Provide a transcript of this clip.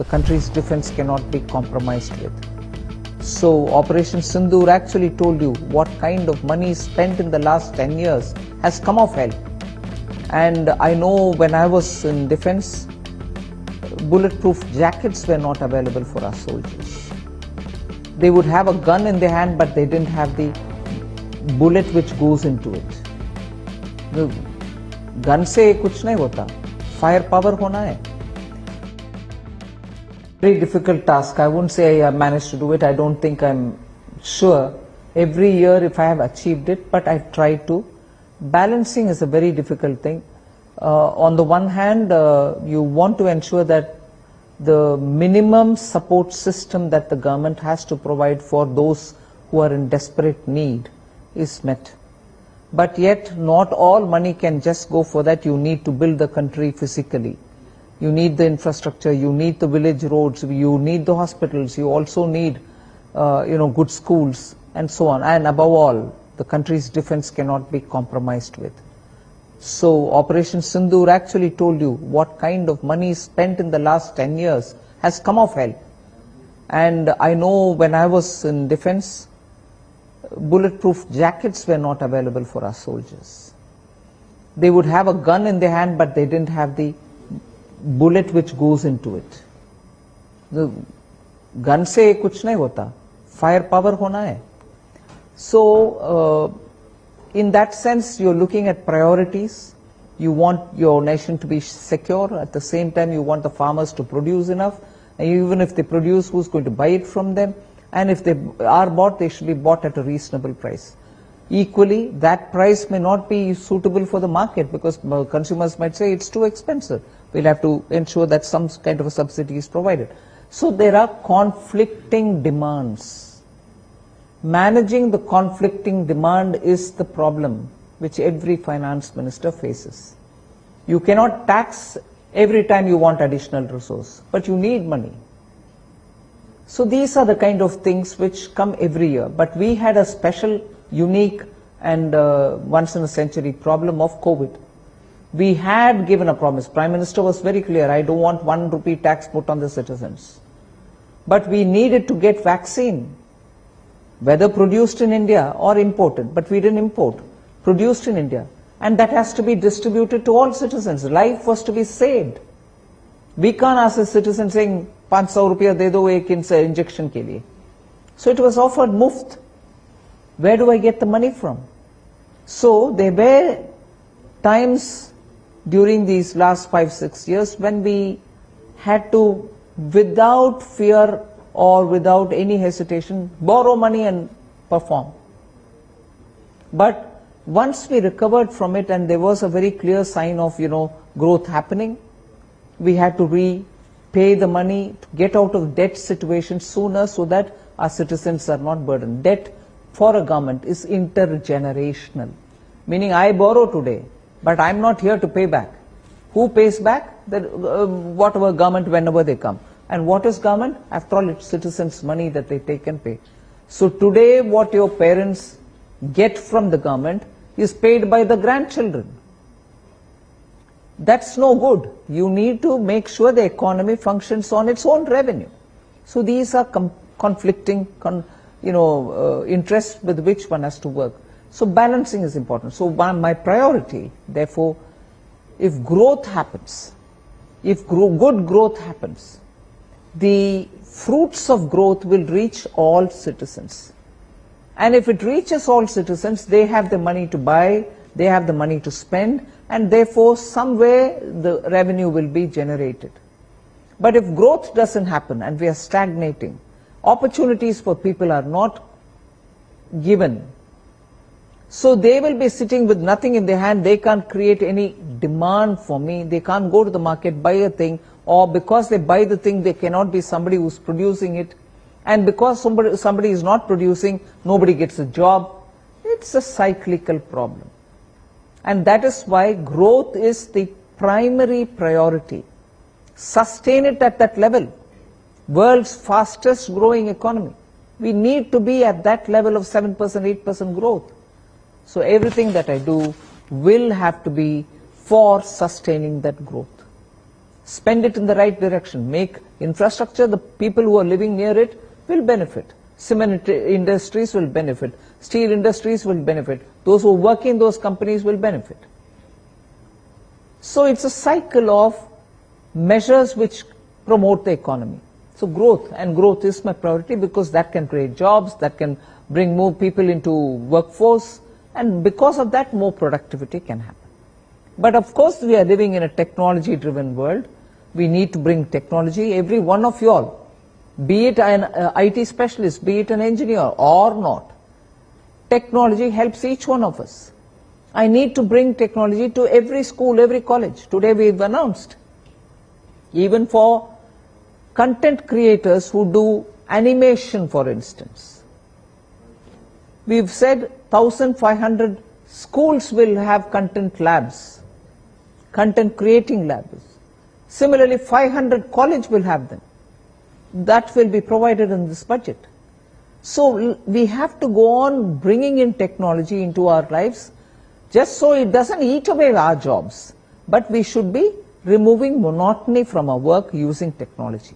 the country's defense cannot be compromised with. So Operation Sindoor actually told you what kind of money spent in the last 10 years has come off hell. And I know when I was in defense, bulletproof jackets were not available for our soldiers. They would have a gun in their hand, but they didn't have the bullet which goes into it. The gun से कुछ नहीं होता, fire power होना है. Very difficult task. I wouldn't say I managed to do it. I don't think I'm sure every year if I have achieved it, but I try to. Balancing is a very difficult thing. On the one hand, you want to ensure that the minimum support system that the government has to provide for those who are in desperate need is met. But yet, not all money can just go for that. You need to build the country physically. You need the infrastructure, you need the village roads, you need the hospitals, you also need good schools and so on. And above all, the country's defense cannot be compromised with. So Operation Sindoor actually told you what kind of money spent in the last 10 years has come off hell. And I know when I was in defense, bulletproof jackets were not available for our soldiers. They would have a gun in their hand, but they didn't have the bullet which goes into it. The gun से कुछ नहीं होता, fire power होना है. So in that sense, you're looking at priorities. You want your nation to be secure. At the same time, you want the farmers to produce enough. And even if they produce, who's going to buy it from them? And if they are bought, they should be bought at a reasonable price. Equally, that price may not be suitable for the market because consumers might say it's too expensive. We'll have to ensure that some kind of a subsidy is provided. So there are conflicting demands. Managing the conflicting demand is the problem which every finance minister faces. You cannot tax every time you want additional resource, but you need money. So these are the kind of things which come every year. But we had a special, unique and once in a century problem of COVID. We had given a promise. Prime Minister was very clear, I don't want 1 rupee tax put on the citizens. But we needed to get vaccine, whether produced in India or imported, but we didn't import, produced in India. And that has to be distributed to all citizens. Life was to be saved. We can't ask a citizen saying, 500 rupiya de do ek injection ke liye. So it was offered muft. Where do I get the money from? So there were times during these last 5-6 years when we had to, without fear or without any hesitation, borrow money and perform. But once we recovered from it and there was a very clear sign of growth happening, we had to repay the money to get out of debt situation sooner so that our citizens are not burdened. Debt for a government is intergenerational, meaning I borrow today, but I'm not here to pay back. Who pays back? Whatever government, whenever they come. And what is government? After all, it's citizens' money that they take and pay. So today, what your parents get from the government is paid by the grandchildren. That's no good. You need to make sure the economy functions on its own revenue. So these are conflicting interests with which one has to work. So balancing is important. So my priority, therefore, if growth happens, if good growth happens, the fruits of growth will reach all citizens. And if it reaches all citizens, they have the money to buy, they have the money to spend, and therefore somewhere the revenue will be generated. But if growth doesn't happen and we are stagnating, opportunities for people are not given, so they will be sitting with nothing in their hand. They can't create any demand for me. They can't go to the market, buy a thing, or because they buy the thing, they cannot be somebody who's producing it. And because somebody is not producing, nobody gets a job. It's a cyclical problem. And that is why growth is the primary priority. Sustain it at that level. World's fastest growing economy. We need to be at that level of 7%, 8% growth. So everything that I do will have to be for sustaining that growth. spend it in the right direction, make infrastructure, the people who are living near it will benefit. Cement industries will benefit. Steel industries will benefit. Those who work in those companies will benefit. So it's a cycle of measures which promote the economy. So growth, and growth is my priority because that can create jobs, that can bring more people into workforce, and because of that more productivity can happen. But of course we are living in a technology driven world. We need to bring technology. Every one of you all, be it an IT specialist, be it an engineer or not, technology helps each one of us. I need to bring technology to every school, every college. Today we've announced, even for content creators who do animation, for instance, we've said 1,500 schools will have content labs, content creating labs. Similarly, 500 colleges will have them. That will be provided in this budget. So we have to go on bringing in technology into our lives, just so it doesn't eat away our jobs, but we should be removing monotony from our work using technology.